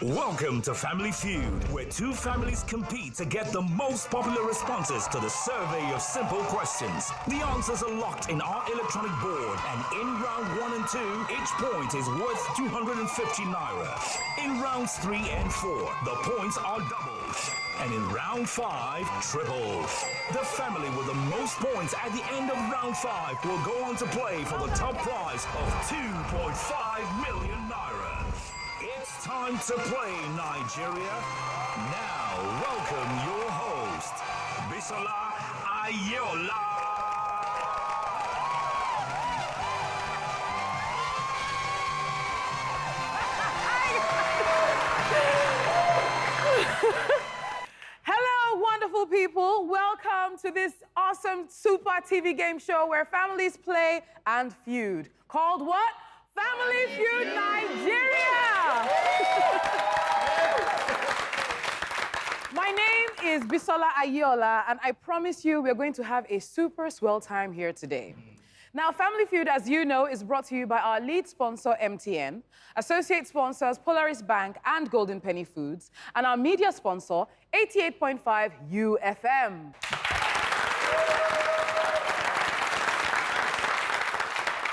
Welcome to Family Feud, where two families compete to get the most popular responses to the survey of simple questions. The answers are locked in our electronic board, and in round 1 and 2, each point is worth 250 naira. In rounds 3 and 4, the points are doubled. And in round 5, tripled. The family with the most points at the end of round 5 will go on to play for the top prize of 2.5 million naira. It's time to play, Nigeria. Now, welcome your host, Bisola Aiyeola. Hello, wonderful people. Welcome to this awesome super TV game show where families play and feud. Called what? Family Feud Nigeria! My name is Bisola Aiyeola, and I promise you we're going to have a super swell time here today. Now, Family Feud, as you know, is brought to you by our lead sponsor, MTN, associate sponsors, Polaris Bank and Golden Penny Foods, and our media sponsor, 88.5 UFM.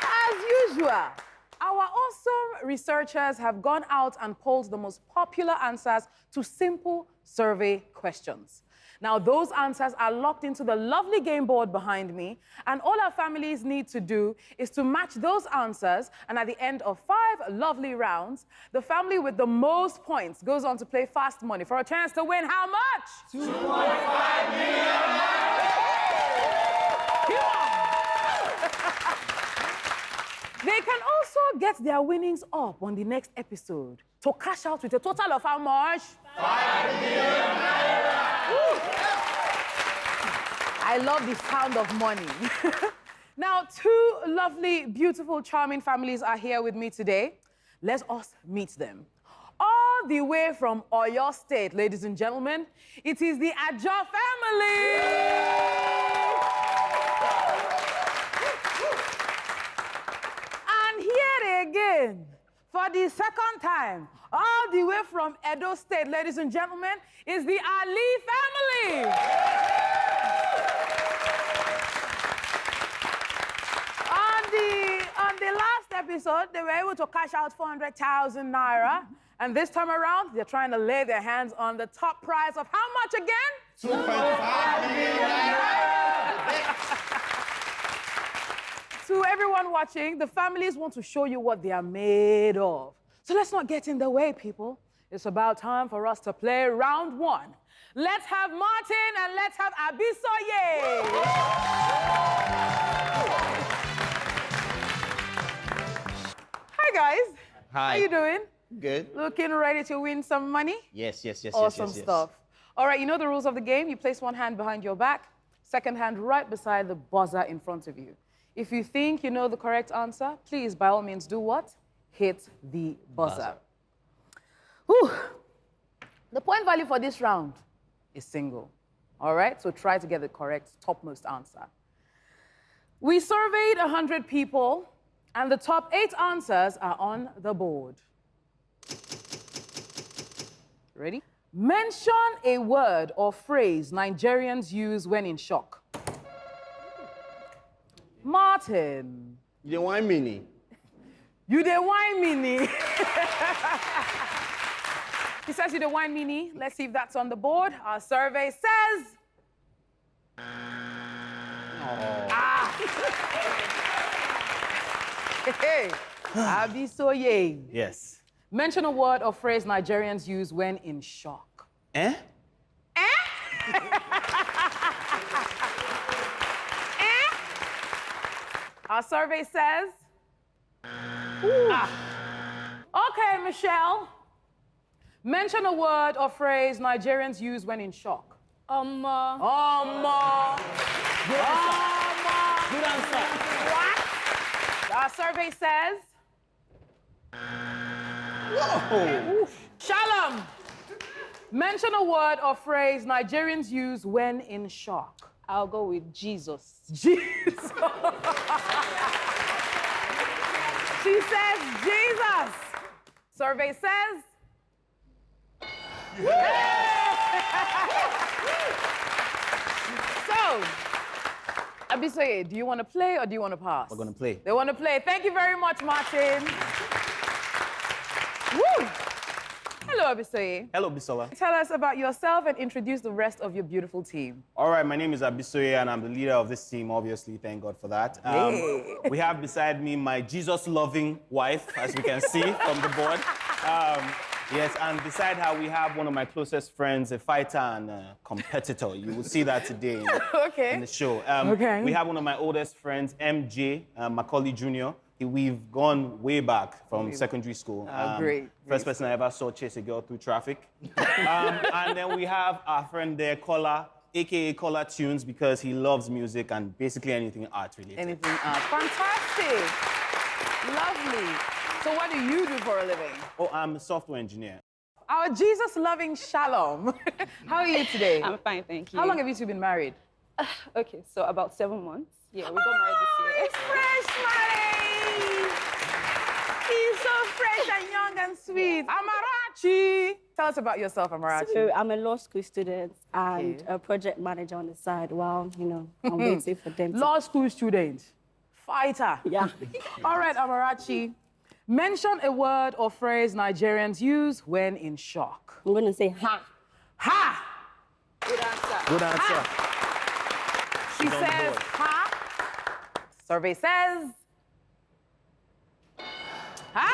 As usual, our awesome researchers have gone out and polled the most popular answers to simple survey questions. Now, those answers are locked into the lovely game board behind me, and all our families need to do is to match those answers, and at the end of 5 lovely rounds, the family with the most points goes on to play Fast Money for a chance to win how much? 2.5 million! They can also get their winnings up on the next episode to cash out with a total of how much? 5 million naira! I love the sound of money. Now, 2 lovely, beautiful, charming families are here with me today. Let us meet them. All the way from Oyo State, ladies and gentlemen, it is the Ajo family. Again, for the second time, all the way from Edo State, ladies and gentlemen, is the Ali family. On the last episode, they were able to cash out 400,000 naira, and this time around, they're trying to lay their hands on the top prize of how much again? 2.5 million naira! To everyone watching, the families want to show you what they are made of. So let's not get in the way, people. It's about time for us to play round 1. Let's have Martin and let's have Bisola. Hi, guys. Hi. How you doing? Good. Looking ready to win some money? Yes. Awesome stuff. All right, you know the rules of the game. You place one hand behind your back, second hand right beside the buzzer in front of you. If you think you know the correct answer, please, by all means, do what? Hit the buzzer. Whew. The point value for this round is single. All right? So try to get the correct topmost answer. We surveyed 100 people, and the top 8 answers are on the board. Ready? Mention a word or phrase Nigerians use when in shock. Martin. You don't want mini? You the wine mini. He says you the wine mini. Let's see if that's on the board. Our survey says... Hey, Bisola. Yes. Mention a word or phrase Nigerians use when in shock. Eh? Our survey says... Okay, Michelle. Mention a word or phrase Nigerians use when in shock. Good answer. What? Our survey says... Whoa. Shalom. Mention a word or phrase Nigerians use when in shock. I'll go with Jesus. Jesus. She says Jesus. Survey says... Bisola, do you want to play or do you want to pass? We're gonna play. They want to play. Thank you very much, Martin. Woo! Hello, Bisola. Hello, Bisola. Tell us about yourself and introduce the rest of your beautiful team. All right, my name is Bisola, and I'm the leader of this team, obviously. Thank God for that. Yay. We have beside me my Jesus-loving wife, as we can see from the board. Yes, and beside her, we have one of my closest friends, a fighter and a competitor. You will see that today Okay. in the show. Okay. We have one of my oldest friends, MJ, Macaulay Jr. We've gone way back from secondary school. Great. First person I ever saw chase a girl through traffic. And then we have our friend there, Kola, a.k.a. Kola Tunes, because he loves music and basically anything art-related. Anything else. Fantastic. Lovely. So what do you do for a living? Oh, I'm a software engineer. Our Jesus-loving Shalom. How are you today? I'm fine, thank you. How long have you two been married? Okay, so about 7 months. Yeah, we got married this year. He's fresh, married. He's so fresh and young and sweet. Amarachi. Tell us about yourself, Amarachi. So I'm a law school student and Okay. a project manager on the side while, I'm waiting for them to... Law school student. Fighter. Yeah. All right, Amarachi. Mention a word or phrase Nigerians use when in shock. I'm going to say ha. Ha! Good answer. Good answer. She She's on says board. ha. Survey says ha.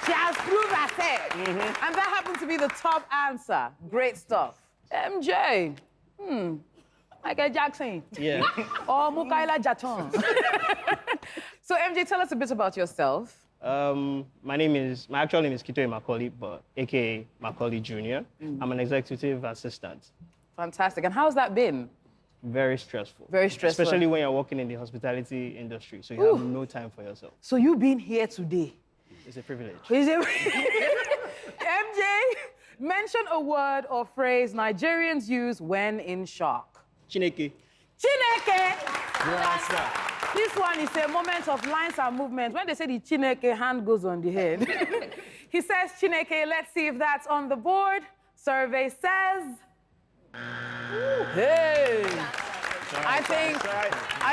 She has proved herself. And that happened to be the top answer. Great stuff. MJ. Michael Jackson. Yeah. Or Mukaila Jaton. So MJ, tell us a bit about yourself. My actual name is Kitoe Macaulay, but AKA Macaulay Jr. I'm an executive assistant. Fantastic. And how's that been? Very stressful. Very stressful. Especially when you're working in the hospitality industry, so you have no time for yourself. So you being here today. It's a privilege. Is it? MJ, mention a word or phrase Nigerians use when in shock. Chineke. Chineke. Good answer. This one is a moment of lines and movement. When they say the Chineke, hand goes on the head. He says Chineke. Let's see if that's on the board. Survey says. Hey. I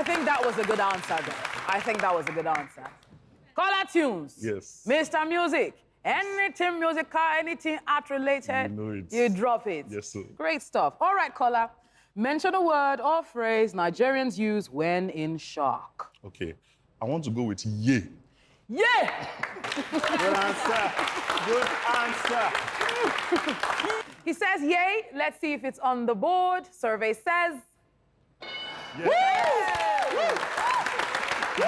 think that was a good answer, though. I think that was a good answer. Caller Tunes. Yes. Mr. Music. Anything musical, anything art related, You know it. you drop it. Yes, sir. Great stuff. All right, caller. Mention a word or phrase Nigerians use when in shock. Okay. I want to go with ye. Yeah! Good answer. Good answer. He says yay. Let's see if it's on the board. Survey says. Yeah. Woo!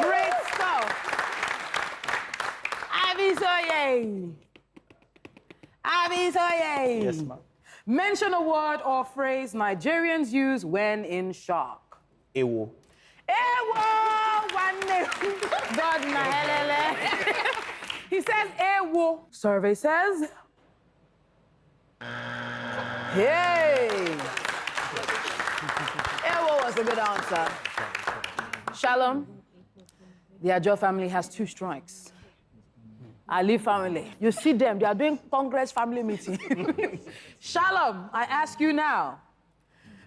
Great stuff. Abisoye. Abisoye. Yes, ma'am. Mention a word or phrase Nigerians use when in shock. Ewo. Ewo, one God na helele. He says ewo. Survey says. Hey. Ewo was a good answer. Shalom. The Ajo family has 2 strikes. Ali family. You see them, they are doing Congress family meeting. Shalom, I ask you now.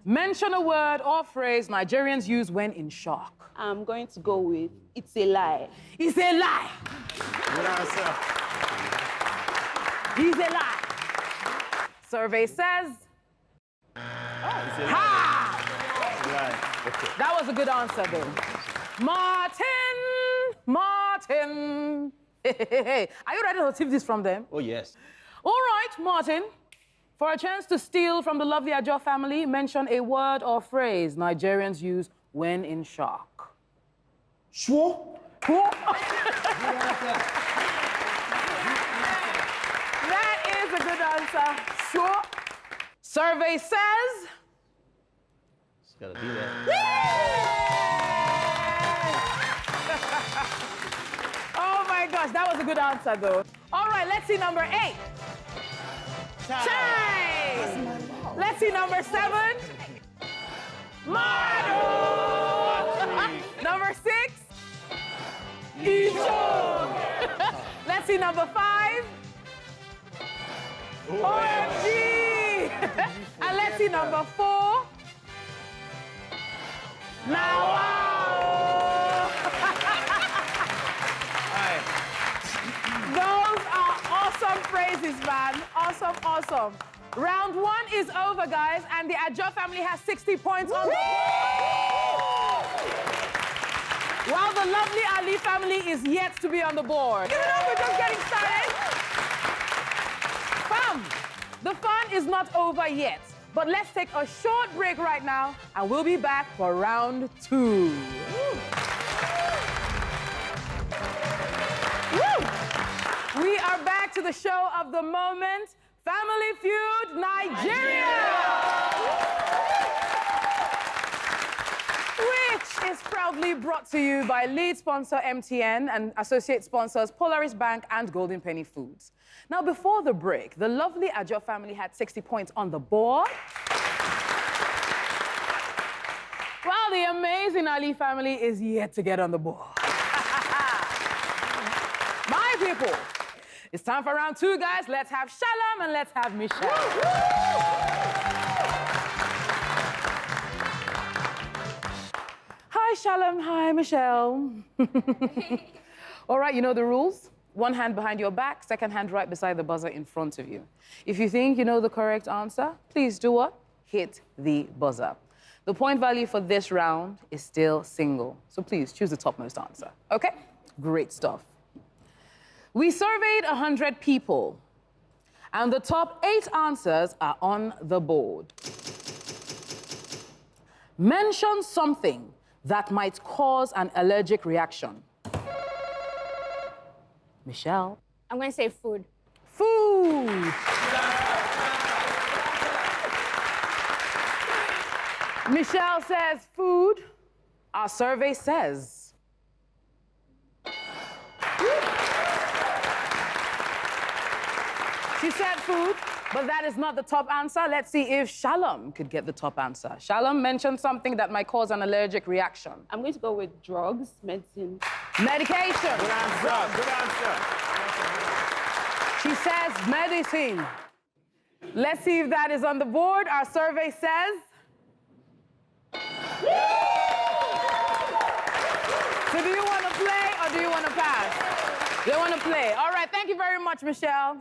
Mention a word or phrase Nigerians use when in shock. I'm going to go with it's a lie. It's a lie. Good answer. He's a lie. Survey says. Ha! Right. That was a good answer, though. Martin. Are you ready to receive this from them? Oh, yes. All right, Martin. For a chance to steal from the lovely Ajo family, mention a word or phrase Nigerians use when in shock. Sure. That is a good answer. Sure. Survey says. It's gotta be there. Oh my gosh, that was a good answer, though. All right, let's see number 8. Time. Let's see number 7. Madu. Number 6. Ijo. Let's see number 5. OMG. And let's see number 4. Now, those are awesome phrases, man. Awesome, awesome. Round 1 is over, guys, and the Aiyeola family has 60 points on the board. While the lovely Ali family is yet to be on the board. Give it up, we're just getting started. Fam, the fun is not over yet, but let's take a short break right now, and we'll be back for round 2. Woo! We are back to the show of the moment, Family Feud Nigeria! Which is proudly brought to you by lead sponsor MTN and associate sponsors Polaris Bank and Golden Penny Foods. Now, before the break, the lovely Aiyeola family had 60 points on the board, while the amazing Ali family is yet to get on the board. My people, it's time for round 2, guys. Let's have Shalom and let's have Michelle. Hi, Shalom. Hi, Michelle. All right, you know the rules. One hand behind your back, second hand right beside the buzzer in front of you. If you think you know the correct answer, please do what? Hit the buzzer. The point value for this round is still single, so please choose the topmost answer. Okay? Great stuff. We surveyed 100 people, and the top 8 answers are on the board. Mention something that might cause an allergic reaction. Michelle. I'm going to say food. Food. Michelle says food. Our survey says. She said food, but that is not the top answer. Let's see if Shalom could get the top answer. Shalom mentioned something that might cause an allergic reaction. I'm going to go with drugs, medicine. Medication. Good answer. Good answer. She says medicine. Let's see if that is on the board. Our survey says. So do you want to play or do you want to pass? You want to play. All right, thank you very much, Michelle.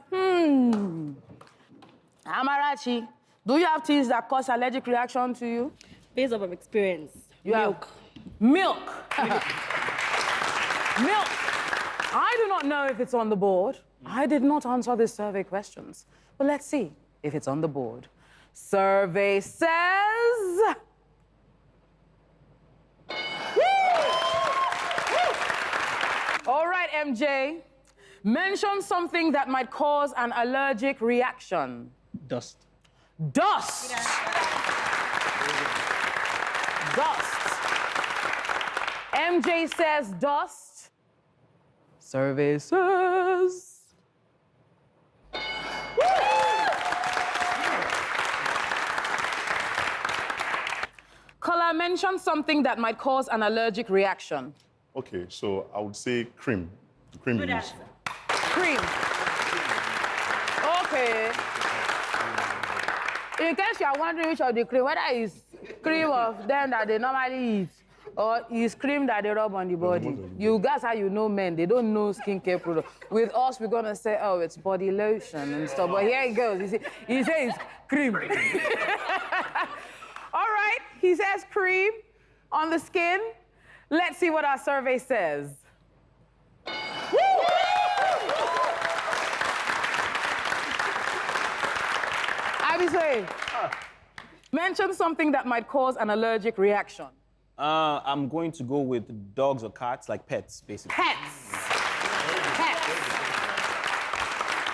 Amarachi, do you have things that cause allergic reaction to you? Based off of experience. Milk. Milk. Milk. I do not know if it's on the board. I did not answer this survey questions. But let's see if it's on the board. Survey says... All right, MJ. Mention something that might cause an allergic reaction. Dust. Dust. Dust. MJ says dust. Survey says... Caller, mention something that might cause an allergic reaction. Okay, so I would say cream. The cream you use. Cream. Okay. In case you are wondering which of the cream, whether it's cream of them that they normally eat or is cream that they rub on the body. You guys, how you know men, they don't know skincare products. With us, we're gonna say, oh, it's body lotion and stuff. But here it goes. He says cream. All right, he says cream on the skin. Let's see what our survey says. Abiswe, mention something that might cause an allergic reaction. I'm going to go with dogs or cats, like pets, basically. Pets. Pets.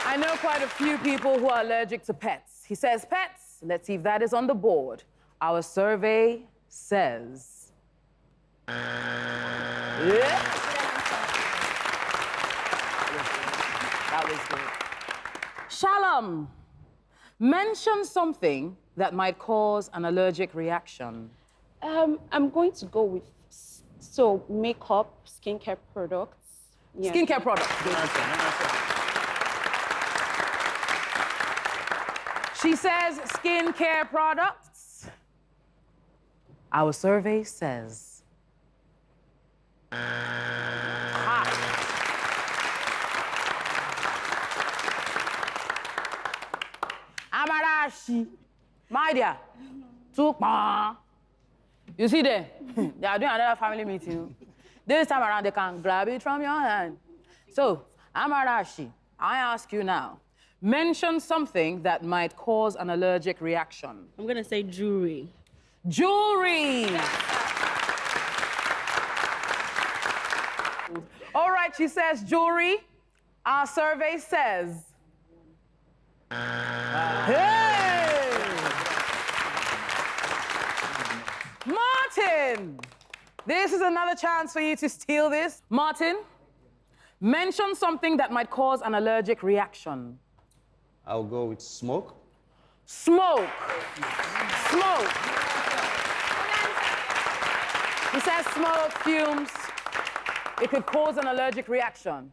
I know quite a few people who are allergic to pets. He says pets. Let's see if that is on the board. Our survey says... Yeah. That was good. Shalom, mention something that might cause an allergic reaction. I'm going to go with makeup, skincare products. Yeah. Skincare products. She says skincare products. Our survey says... Amarashi, my dear, you see there? They are doing another family meeting. This time around, they can grab it from your hand. So, Amarashi, I ask you now, mention something that might cause an allergic reaction. I'm gonna say jewelry. Jewelry! All right, she says jewelry. Our survey says... Hey! Martin! This is another chance for you to steal this. Martin, mention something that might cause an allergic reaction. I'll go with smoke. Smoke. Smoke. He says smoke, fumes. It could cause an allergic reaction.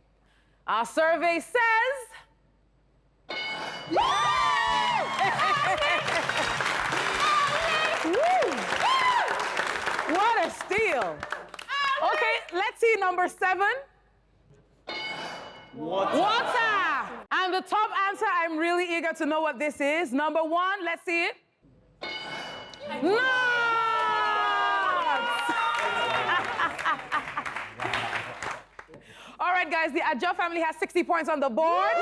Our survey says... What a steal. Okay, let's see number 7. Water. And the top answer, I'm really eager to know what this is. Number 1, let's see it. Nuts! All right, guys, the Aiyeola family has 60 points on the board.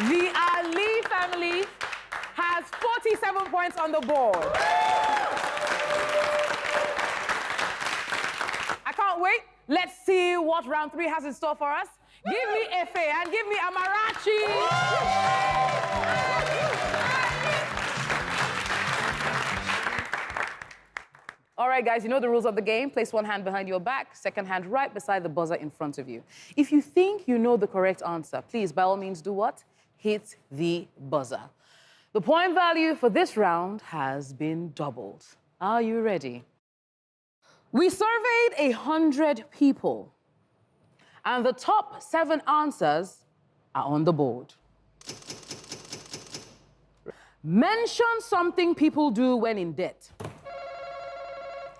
The Ali family has 47 points on the board. I can't wait. Let's see what round 3 has in store for us. Give me Efe and give me Amarachi. All right, guys, you know the rules of the game. Place one hand behind your back, second hand right beside the buzzer in front of you. If you think you know the correct answer, please, by all means, do what? Hit the buzzer. The point value for this round has been doubled. Are you ready? We surveyed 100 people, and the top 7 answers are on the board. Mention something people do when in debt.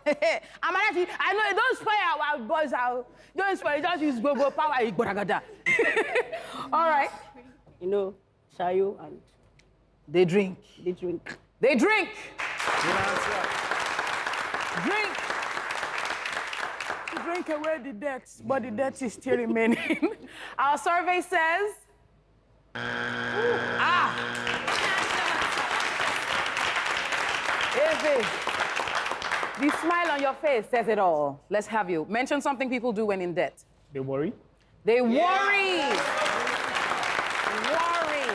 Amarachi, I know, don't spoil our boys out. Don't spoil, just use Bobo power. All right. You know, shayo and They drink. they drink. They drink. Good answer. Drink. To drink away the debt, but the debt is still remaining. Our survey says... Efe, the smile on your face says it all. Let's have you. Mention something people do when in debt. They worry. They worry. Worry.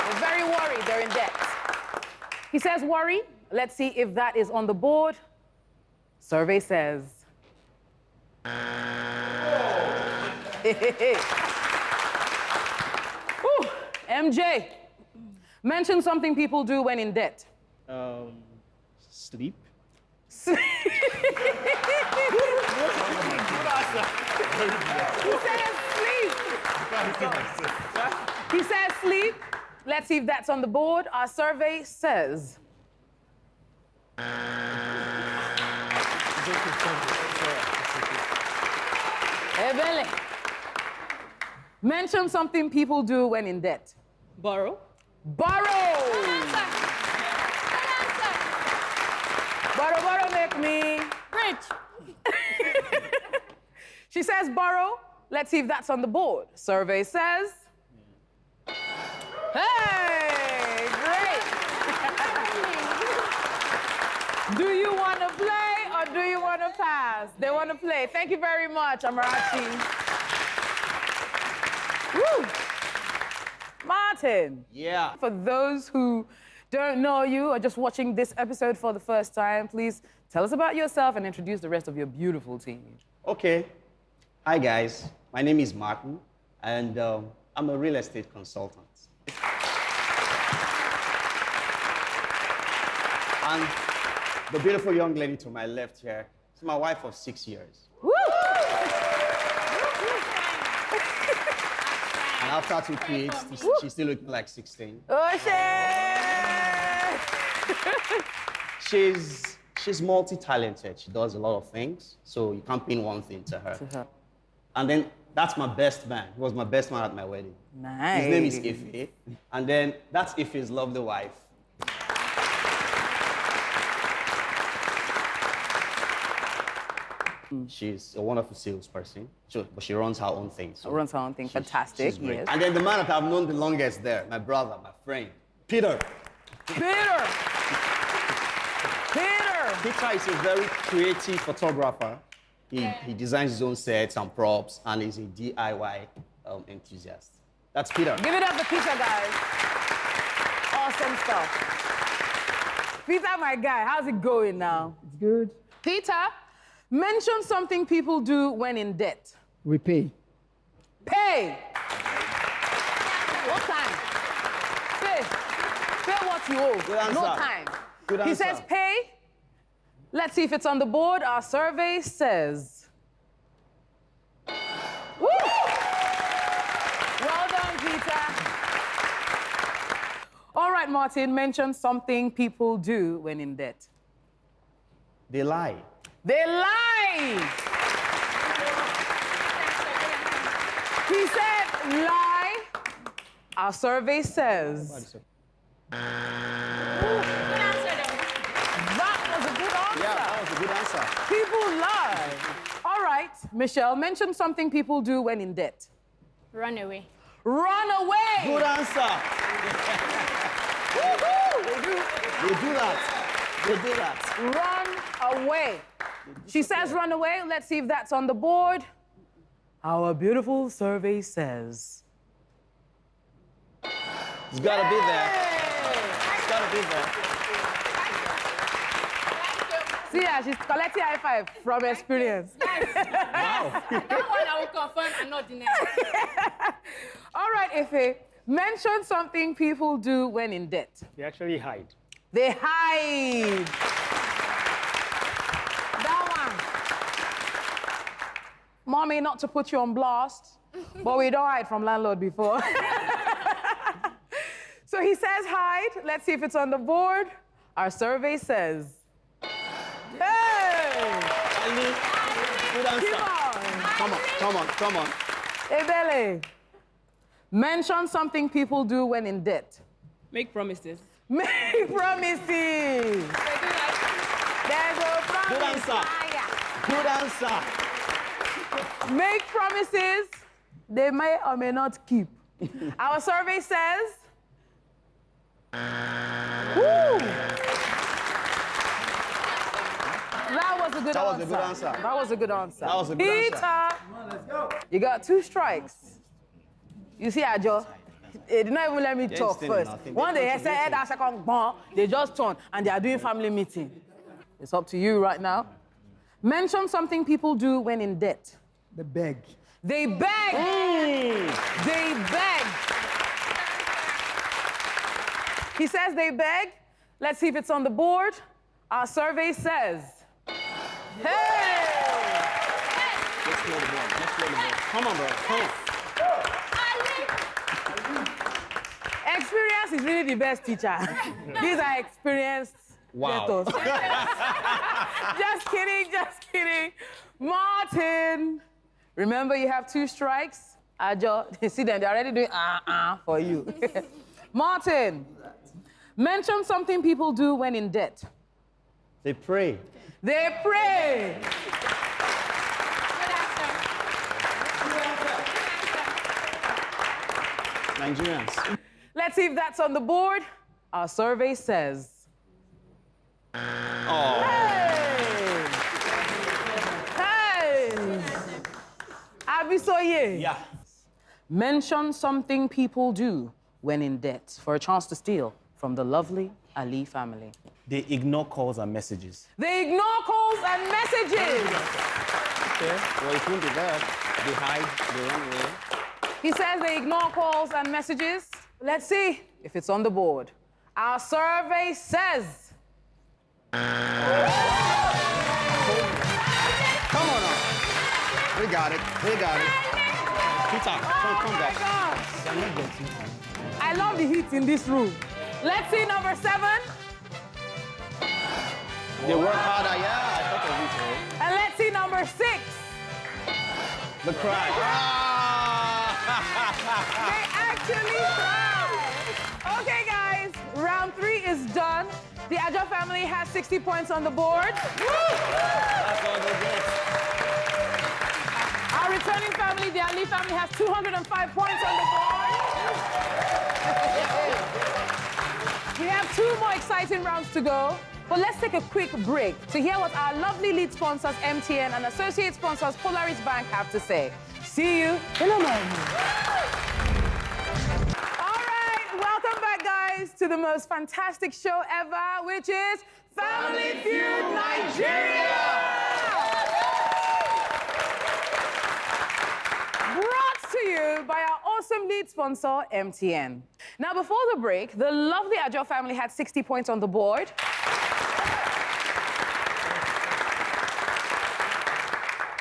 They're very worried. They're in debt. He says worry. Let's see if that is on the board. Survey says... Whew. MJ, mention something people do when in debt. Sleep. He says sleep. He says sleep. Let's see if that's on the board. Our survey says... Ebele. Mention something people do when in debt. Borrow. Borrow. Borrow, borrow, make me rich. She says borrow. Let's see if that's on the board. Survey says... Hey, great. Do you want to play or do you want to pass? They want to play. Thank you very much, Amarachi. Woo. Martin. Yeah. For those who don't know you or just watching this episode for the first time, please tell us about yourself and introduce the rest of your beautiful team. Okay. Hi, guys. My name is Martin, and I'm a real estate consultant. And the beautiful young lady to my left here is my wife of 6 years. Woo! And after 2 kids, she's still looking like 16. Oh, shit! She's multi-talented. She does a lot of things, so you can't pin one thing to her. And then that's my best man. He was my best man at my wedding. Nice. His name is Ife. And then that's Ife's lovely wife. She's a wonderful salesperson, but she runs her own thing. So Runs her own thing. Fantastic, she's great. yes. And then the man that I've known the longest there, my brother, my friend, Peter. Peter! Peter is a very creative photographer. He designs his own sets and props, and he's a DIY enthusiast. That's Peter. Give it up to Peter, guys. Awesome stuff. Peter, my guy, how's it going now? It's good. Peter, mention something people do when in debt. We pay. Pay. What time? Pay. Pay what you owe. Good answer. No time. Good He answer. says pay. Let's see if it's on the board. Our survey says. Woo! Well done, Peter. All right, Martin, mention something people do when in debt. They lie. They lie. He said lie. Our survey says. That was a good answer. Yeah, that was a good answer. People lie. All right, Michelle, mention something people do when in debt. Run away. Run away. Good answer. They do that. They do that. Run away. She says run away. Let's see if that's on the board. Our beautiful survey says. It's gotta be there. It's gotta be there. See her, she's collecting high five from experience. Wow. That one I will confirm and not deny. All right, Ife, mention something people do when in debt. They actually hide. They hide. That one. Mommy, not to put you on blast, but we don't hide from landlord before. So he says hide. Let's see if it's on the board. Our survey says. Hey! Good answer. Keep on. Come on. Ebele. Mention something people do when in debt. Make promises. Make promises. There's a promise. Good answer. Good answer. Make promises they may or may not keep. Our survey says. Woo! That was a good answer. That was a good answer. That was a good Peter, answer. let's go. You got 2 strikes. You see, Ajo? They did not even let me talk still first. nothing. One day, said that second ball, they just turn and they are doing family meeting. It's up to you right now. Mention something people do when in debt. They beg. They beg. They beg. He says they beg. Let's see if it's on the board. Our survey says. Hey! Let's play the ball. Let's play the ball. Come on, bro. Come on. Experience is really the best teacher. These are experienced Wow. ghettos. Just kidding. Martin, remember you have 2 strikes. Ajo, you see them, they're already doing for you. Martin, mention something people do when in debt. They pray. They pray. Nigerians. Let's see if that's on the board. Our survey says. Oh. Hey! Bisola. Yeah. Mention something people do when in debt for a chance to steal from the lovely Ali family. They ignore calls and messages. They ignore calls and messages. Okay. Well, it won't be that. They hide, they run away. He says they ignore calls and messages. Let's see if it's on the board. Our survey says. Come on now. We got it. Peter, come back. Gosh. I love the heat in this room. Let's see number 7. They work harder, yeah. I thought of it, And let's see number 6. The cry. They actually cry. Okay, guys, round 3 is done. The Aiyeola family has 60 points on the board. That's all they get. Our returning family, the Ali family, has 205 points on the board. We have 2 more exciting rounds to go. But let's take a quick break to hear what our lovely lead sponsors, MTN, and associate sponsors, Polaris Bank, have to say. See you in a moment. All right, welcome back, guys, to the most fantastic show ever, which is Family Feud Nigeria! Brought to you by our awesome lead sponsor, MTN. Now, before the break, the lovely Aiyeola family had 60 points on the board.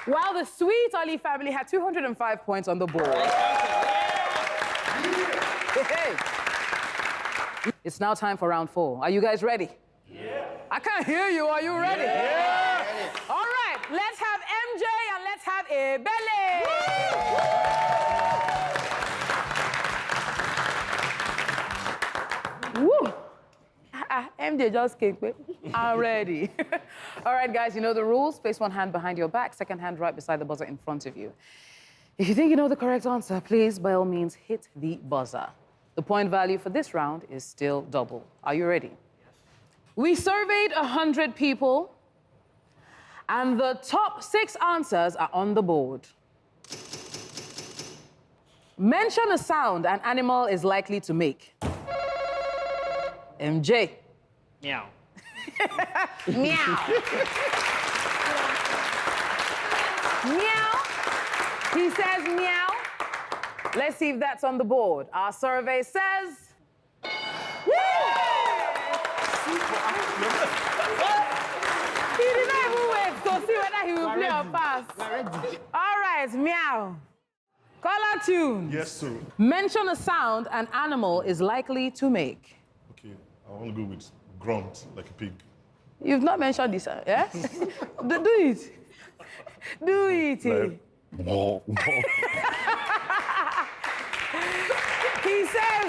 While the sweet Ali family had 205 points on the board. Hey. It's now time for round 4. Are you guys ready? Yeah. I can't hear you. Are you ready? Yeah. All right, let's have MJ and let's have Ebele. Woo! MJ just came. I'm ready. All right, guys, you know the rules. Place one hand behind your back, second hand right beside the buzzer in front of you. If you think you know the correct answer, please, by all means, hit the buzzer. The point value for this round is still double. Are you ready? Yes. We surveyed 100 people, and the top 6 answers are on the board. Mention a sound an animal is likely to make. MJ. Meow. Meow. Meow. He says meow. Let's see if that's on the board. Our survey says... Woo! He did not even wait to see whether he will play or pass. All right, meow. Color tune. Yes, sir. Mention a sound an animal is likely to make. Okay, I want to go with grunt, like a pig. You've not mentioned this, yeah? Do it. Do it. Like, He says,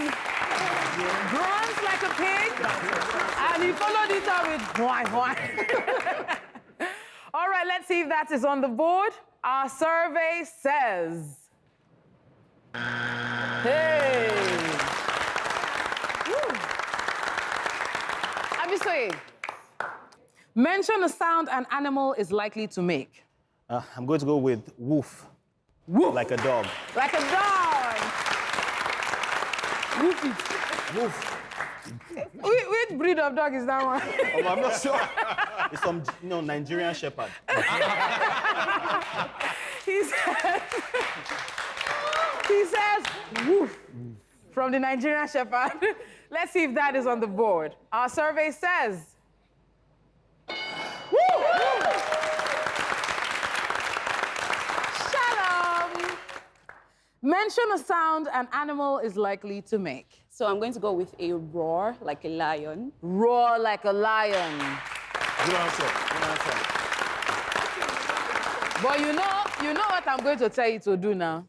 grunts like a pig, and he followed it up with why. All right, let's see if that is on the board. Our survey says... Hey. Bisola, mention a sound an animal is likely to make. I'm going to go with woof. Woof. Like a dog. Like a dog. Woof it. Woof. Which breed of dog is that one? Oh, I'm not sure. It's some, Nigerian shepherd. He says, woof, from the Nigerian shepherd. Let's see if that is on the board. Our survey says, woo! Shalom. Mention a sound an animal is likely to make. So I'm going to go with a roar like a lion. Roar like a lion. good answer. Good answer. But you know what I'm going to tell you to do now?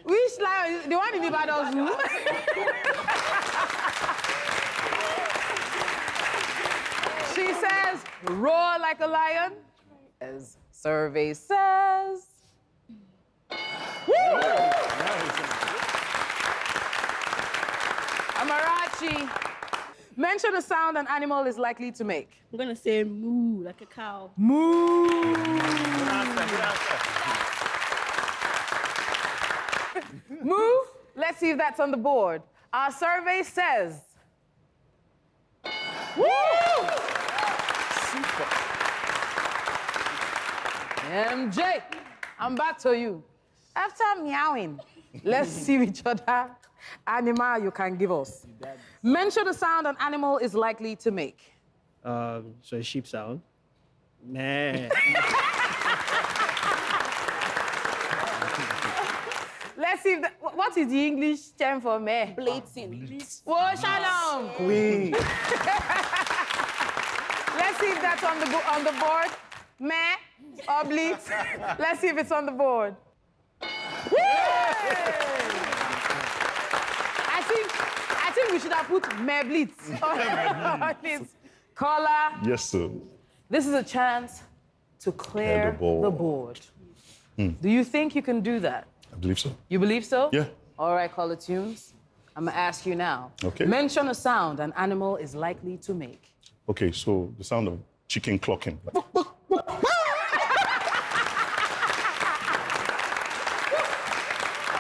Which lion? The one in the Ibadan zoo? She says, roar like a lion. As survey says. Woo! Amarachi. Mention a sound an animal is likely to make. I'm going to say moo, like a cow. Moo. Good answer. Good answer. Moo. Let's see if that's on the board. Our survey says. Woo! Super. MJ, I'm back to you. After meowing, let's see which other animal you can give us. Mention a sound an animal is likely to make. So a sheep sound. Man. Let's see if what what is the English term for me? Blatant. Whoa, Shalom. Queen. Let's see if that's on the board. Meh or bleats. Let's see if it's on the board. I think we should have put meh bleats on this. Caller, Yes, sir. this is a chance to clear the board. Do you think you can do that? I believe so. You believe so? Yeah. All right, caller tunes. I'm gonna ask you now. Okay. Mention a sound an animal is likely to make. Okay, so the sound of chicken clucking.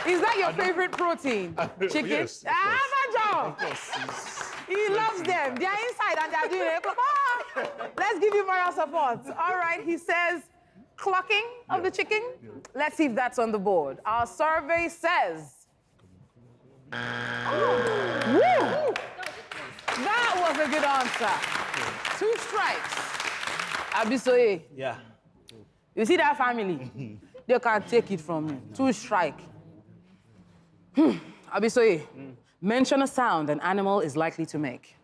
Is that your favorite protein? Chicken? Yes, of Ah, my He loves them. They're inside and they're doing it. Let's give you moral support. All right, he says clucking of the chicken. Let's see if that's on the board. Our survey says. Woo! That was a good answer. 2 strikes. Bisola. Yeah. You see that family? They can't take it from you. 2 strikes. Bisola, mention a sound an animal is likely to make.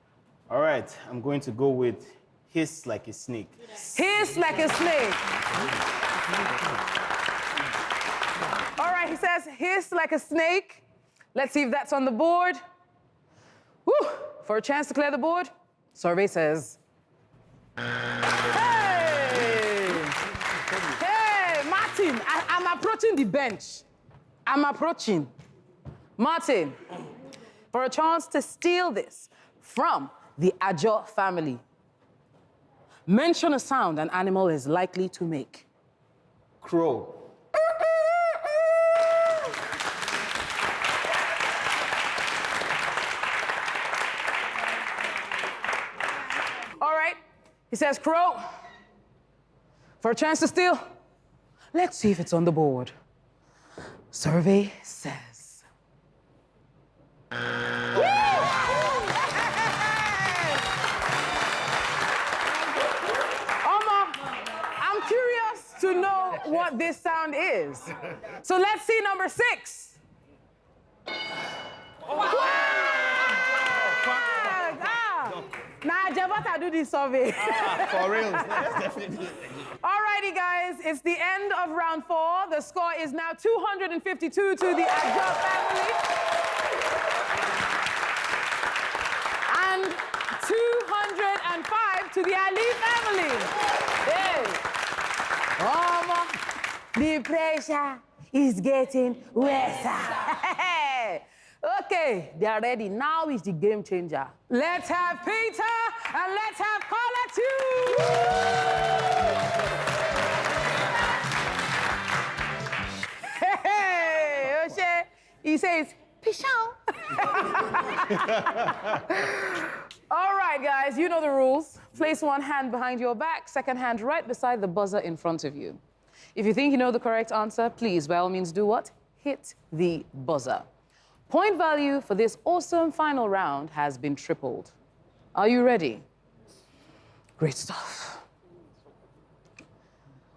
All right, I'm going to go with hiss like a snake. Hiss like a snake. All right, he says hiss like a snake. Let's see if that's on the board. Woo! For a chance to clear the board, survey says. Hey! Hey, Martin, I'm approaching the bench. I'm approaching. Martin, for a chance to steal this from the Aiyeola family, mention a sound an animal is likely to make. Crow. All right, he says crow. For a chance to steal, let's see if it's on the board. Survey says. I'm curious to know what this sound is. So let's see number 6. Nah, Jabata do this survey. For real. Definitely. Alrighty, guys, it's the end of round 4. The score is now 252 to the Aiyeola family. And 205 to the Ali family. Hey. The pressure is getting worse. Okay, they are ready. Now is the game changer. Let's have Peter and let's have caller 2. Hey, Oshe. He says, peace out. All right, guys, you know the rules. Place one hand behind your back, second hand right beside the buzzer in front of you. If you think you know the correct answer, please, by all means, do what? Hit the buzzer. Point value for this awesome final round has been tripled. Are you ready? Great stuff.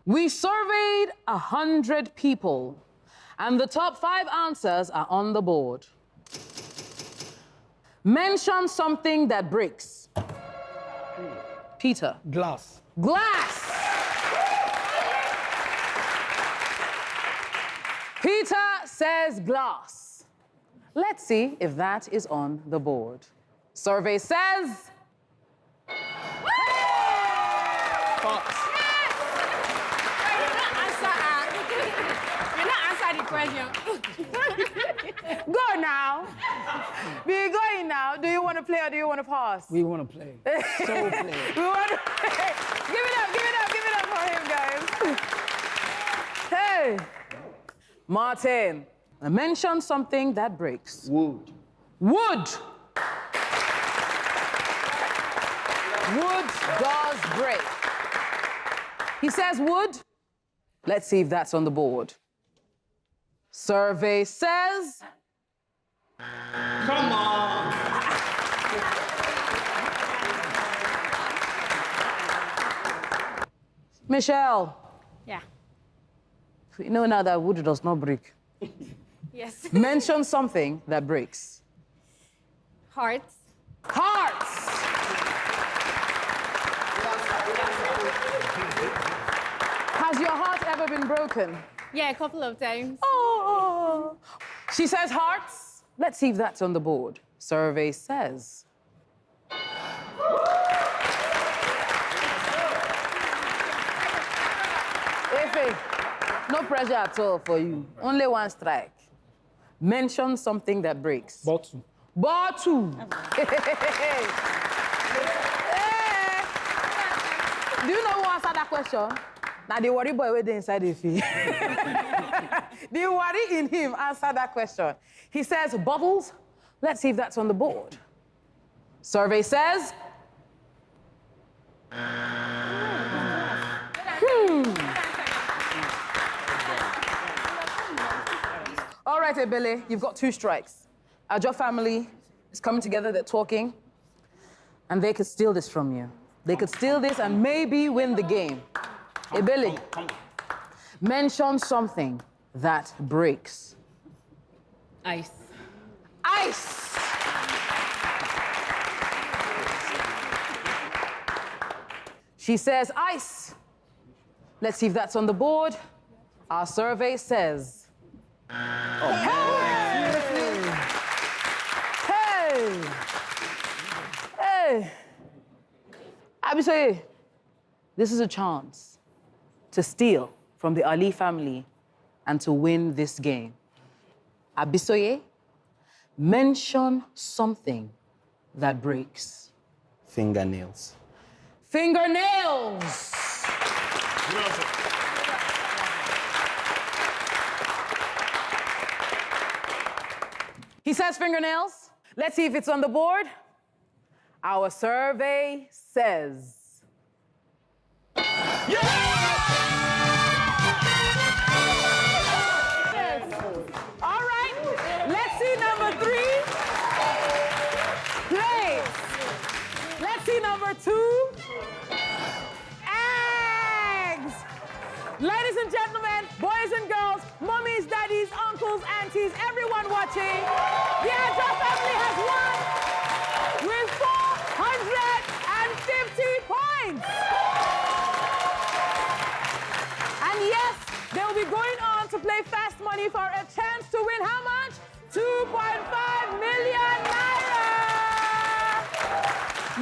We surveyed 100 people, and the top 5 answers are on the board. Mention something that breaks. Peter. Glass. Glass. Peter says glass. Let's see if that is on the board. Survey says. You not answer the question. Go now. We're going now. Do you want to play or do you want to pass? We want to play. So play. We want to play. Give it up for him, guys. Hey. Martin, mention something that breaks. Wood. Wood. Wood does break. He says wood. Let's see if that's on the board. Survey says. Come on. Michelle, Yeah. you know now that wood does not break. Yes. Mention something that breaks. Hearts. Hearts! Has your heart ever been broken? Yeah, a couple of times. Oh! She says hearts. Let's see if that's on the board. Survey says. Efe, no pressure at all for you. Only one strike. Mention something that breaks. Bottle. Bottle. Hey. Do you know who answered that question? Now the worry boy waiting inside the field. The worry in him answered that question. He says bottles. Let's see if that's on the board. Survey says. All right, Ebele, you've got 2 strikes. Your family is coming together, they're talking, and they could steal this from you. They could steal this and maybe win the game. Ebele, mention something that breaks. Ice. Ice! She says ice. Let's see if that's on the board. Our survey says. Hey! Hey! Hey! Bisola, this is a chance to steal from the Ali family and to win this game. Bisola, mention something that breaks. Fingernails. Fingernails! He says fingernails. Let's see if it's on the board. Our survey says. Yes! All right, let's see number 3. Place. Let's see number 2. Eggs. Ladies and gentlemen, boys and girls, mummies, daddies, uncles, aunties, everyone watching, the Aiyeola family has won with 450 points. And yes, they will be going on to play Fast Money for a chance to win how much? 2.5 million naira.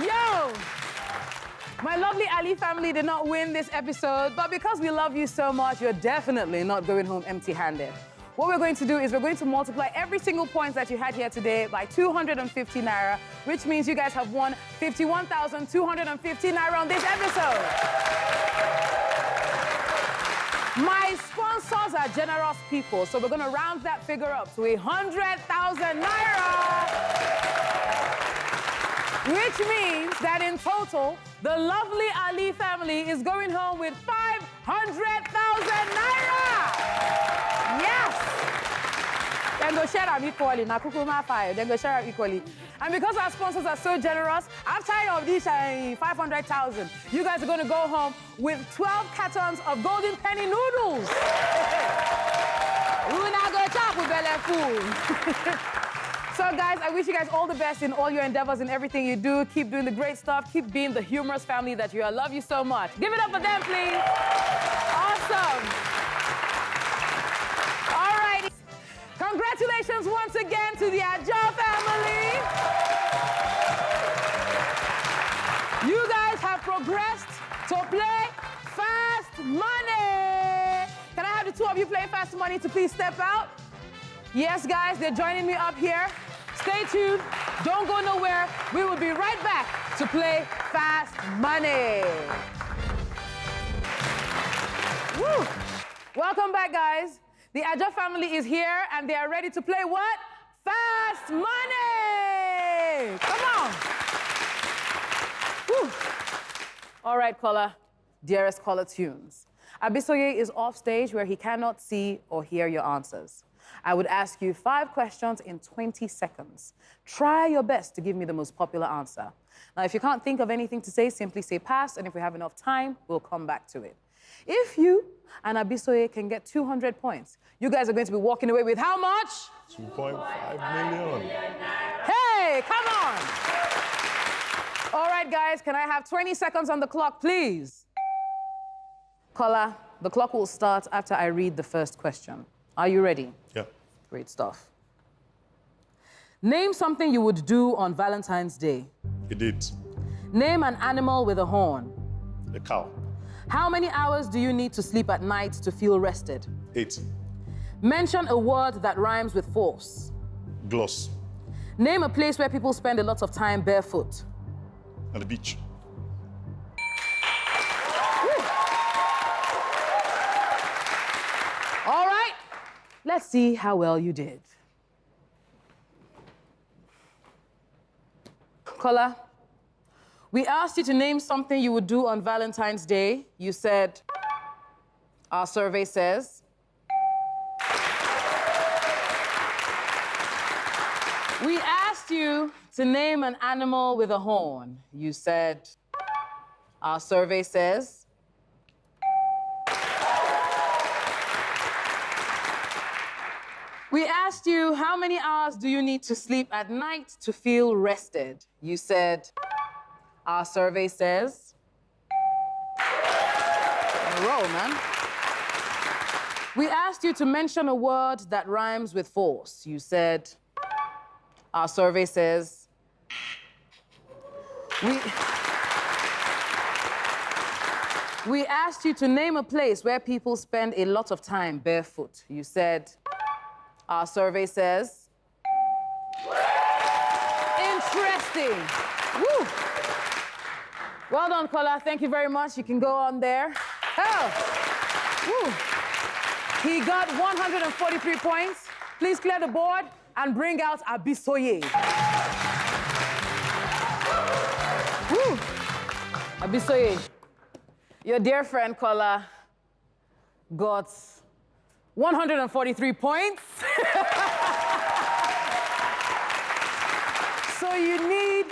Yo! My lovely Ali family did not win this episode, but because we love you so much, you're definitely not going home empty-handed. What we're going to do is we're going to multiply every single point that you had here today by 250 naira, which means you guys have won 51,250 naira on this episode. My sponsors are generous people, so we're going to round that figure up to 100,000 naira. Which means that in total, the lovely Ali family is going home with 500,000 naira. Yes! Then go share them equally. Na kukuma 5. Then go share them equally. And because our sponsors are so generous, after of this 500,000, you guys are going to go home with 12 cartons of golden penny noodles. We're not going to chop with belly food. So guys, I wish you guys all the best in all your endeavors and everything you do. Keep doing the great stuff. Keep being the humorous family that you are. I love you so much. Give it up for them, please. Awesome. All righty. Congratulations once again to the Aiyeola family. You guys have progressed to play Fast Money. Can I have the 2 of you play Fast Money to please step out? Yes, guys, they're joining me up here. Stay tuned. Don't go nowhere. We will be right back to play Fast Money. Woo. Welcome back, guys. The Aiyeola family is here, and they are ready to play what? Fast Money! Come on. Woo. All right, caller. Dearest caller tunes. Bisola is off stage where he cannot see or hear your answers. I would ask you 5 questions in 20 seconds. Try your best to give me the most popular answer. Now, if you can't think of anything to say, simply say pass, and if we have enough time, we'll come back to it. If you and Bisola can get 200 points, you guys are going to be walking away with how much? 2.5 million. Hey, come on! All right, guys, can I have 20 seconds on the clock, please? Caller, the clock will start after I read the first question. Are you ready? Yeah. Great stuff. Name something you would do on Valentine's Day. A date. Name an animal with a horn. A cow. How many hours do you need to sleep at night to feel rested? 8. Mention a word that rhymes with force. Gloss. Name a place where people spend a lot of time barefoot. At the beach. All right, let's see how well you did. Caller, we asked you to name something you would do on Valentine's Day. You said, our survey says. We asked you to name an animal with a horn. You said, our survey says. We asked you, how many hours do you need to sleep at night to feel rested? You said, our survey says. In a row, man. We asked you to mention a word that rhymes with force. You said, our survey says. We asked you to name a place where people spend a lot of time barefoot. You said, our survey says. Interesting. Woo. Well done, caller. Thank you very much. You can go on there. Oh. Woo. He got 143 points. Please clear the board and bring out Bisola. Woo. Bisola, your dear friend, caller, got 143 points. So you need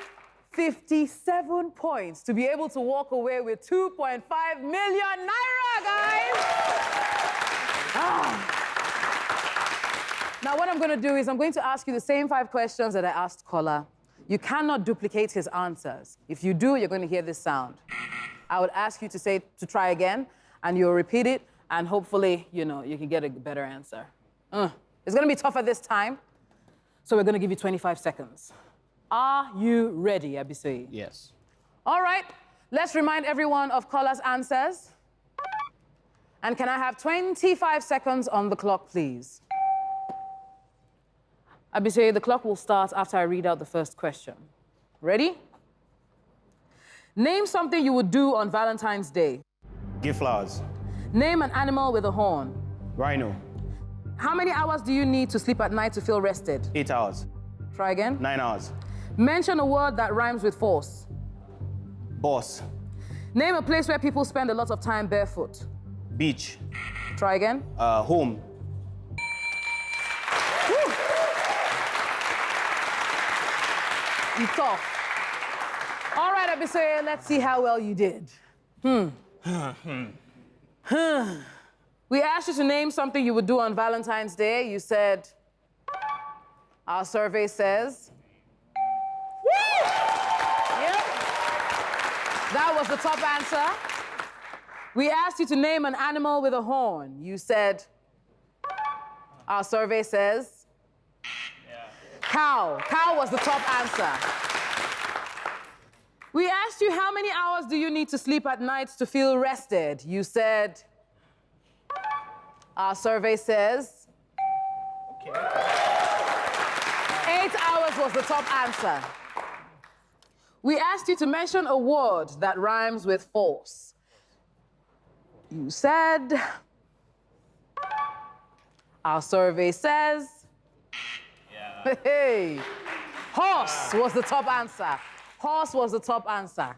57 points to be able to walk away with 2.5 million naira, guys. Now, what I'm going to do is I'm going to ask you the same 5 questions that I asked caller. You cannot duplicate his answers. If you do, you're going to hear this sound. I would ask you to try again, and you'll repeat it. And hopefully, you can get a better answer. It's going to be tougher this time, so we're going to give you 25 seconds. Are you ready, Bisola? Yes. All right, let's remind everyone of caller's answers. And can I have 25 seconds on the clock, please? Bisola, the clock will start after I read out the first question. Ready? Name something you would do on Valentine's Day. Give flowers. Name an animal with a horn. Rhino. How many hours do you need to sleep at night to feel rested? 8 hours. Try again. 9 hours. Mention a word that rhymes with force. Boss. Name a place where people spend a lot of time barefoot. Beach. Try again. Home. Woo. You tough. All right, Bisola, let's see how well you did. We asked you to name something you would do on Valentine's Day. You said, our survey says. Woo! Yep. That was the top answer. We asked you to name an animal with a horn. You said, our survey says. Cow. Cow was the top answer. We asked you, how many hours do you need to sleep at night to feel rested? You said, our survey says. Okay. 8 hours was the top answer. We asked you to mention a word that rhymes with force. You said. Our survey says. Yeah. Hey. Horse was the top answer. Horse was the top answer.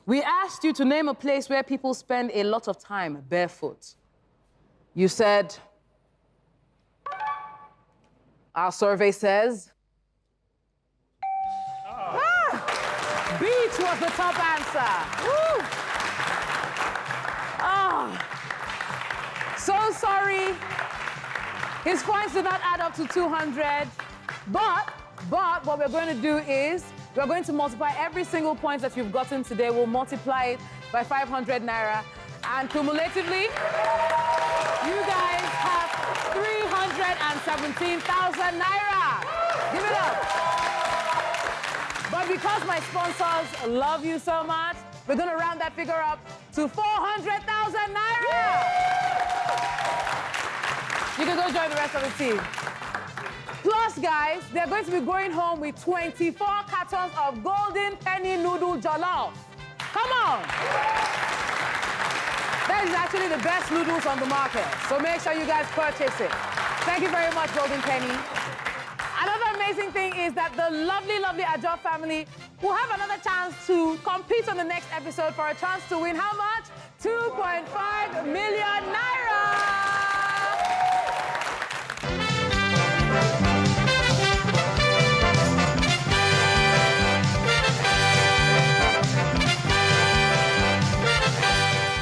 We asked you to name a place where people spend a lot of time barefoot. You said, our survey says. Beach was the top answer. Woo. Oh. So sorry. His points did not add up to 200. But what we're going to do is we're going to multiply every single point that you've gotten today. We'll multiply it by 500 naira. And cumulatively, you guys have 317,000 naira. Give it up. But because my sponsors love you so much, we're going to round that figure up to 400,000 naira. You can go join the rest of the team. Plus, guys, they're going to be going home with 24 cartons of golden penny noodle jollof. Come on. That is actually the best noodles on the market. So make sure you guys purchase it. Thank you very much, Golden Penny. Another amazing thing is that the lovely, lovely Ajo family will have another chance to compete on the next episode for a chance to win how much? 2.5 million